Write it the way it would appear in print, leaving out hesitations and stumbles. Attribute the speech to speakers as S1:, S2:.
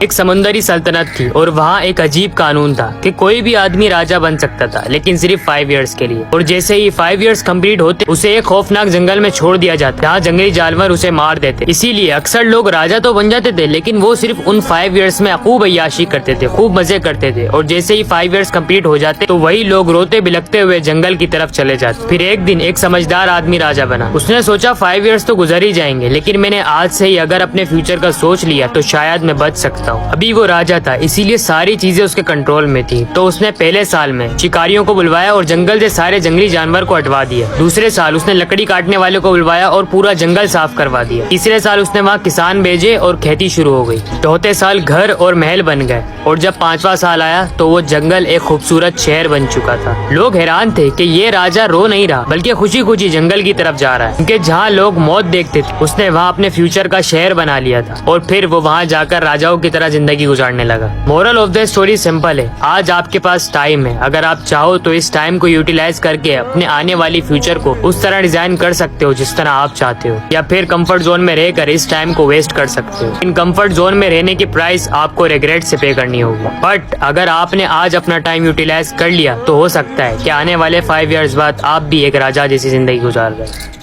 S1: एक समुंदरी सल्तनत थी और वहाँ एक अजीब कानून था कि कोई भी आदमी राजा बन सकता था, लेकिन सिर्फ 5 इयर्स के लिए। और जैसे ही 5 इयर्स कंप्लीट होते उसे एक खौफनाक जंगल में छोड़ दिया जाता, जहाँ जंगली जानवर उसे मार देते। इसीलिए अक्सर लोग राजा तो बन जाते थे, लेकिन वो सिर्फ उन 5 इयर्स में खूब अय्याशी करते थे, खूब मजे करते थे। और जैसे ही 5 इयर्स कंप्लीट हो जाते तो वही लोग रोते बिलखते हुए जंगल की तरफ चले जाते। फिर एक दिन एक समझदार आदमी राजा बना। उसने सोचा 5 इयर्स तो गुजर ही जाएंगे, लेकिन मैंने आज से ही अगर अपने फ्यूचर का सोच लिया तो शायद मैं बच सकता हूँ। अभी वो राजा था, इसीलिए सारी चीजें उसके कंट्रोल में थी। तो उसने पहले साल में शिकारियों को बुलवाया और जंगल से सारे जंगली जानवर को हटवा दिया। दूसरे साल उसने लकड़ी काटने वाले को बुलवाया और पूरा जंगल साफ करवा दिया। तीसरे साल उसने वहाँ किसान भेजे और खेती शुरू हो गई। चौथे साल घर और महल बन गए। और जब 5वां साल आया तो वो जंगल एक खूबसूरत शहर बन चुका था। लोग हैरान थे कि ये राजा रो नहीं रहा, बल्कि खुशी खुशी जंगल की तरफ जा रहा है, क्योंकि जहाँ लोग मौत देखते थे उसने वहाँ अपने फ्यूचर का शहर बना लिया था। और फिर वो वहाँ जाकर राजाओं की तरह जिंदगी गुजारने लगा। Moral of the story simple है, आज आपके पास टाइम है। अगर आप चाहो तो इस टाइम को यूटिलाइज करके अपने आने वाली फ्यूचर को उस तरह डिजाइन कर सकते हो जिस तरह आप चाहते हो, या फिर कंफर्ट जोन में रहकर इस टाइम को वेस्ट कर सकते हो। इन कंफर्ट जोन में रहने की प्राइस आपको रिग्रेट से पे करनी होगी। बट अगर आपने आज अपना टाइम यूटिलाइज कर लिया तो हो सकता है कि आने वाले 5 इयर्स बाद आप भी एक राजा जैसी जिंदगी गुजार रहे।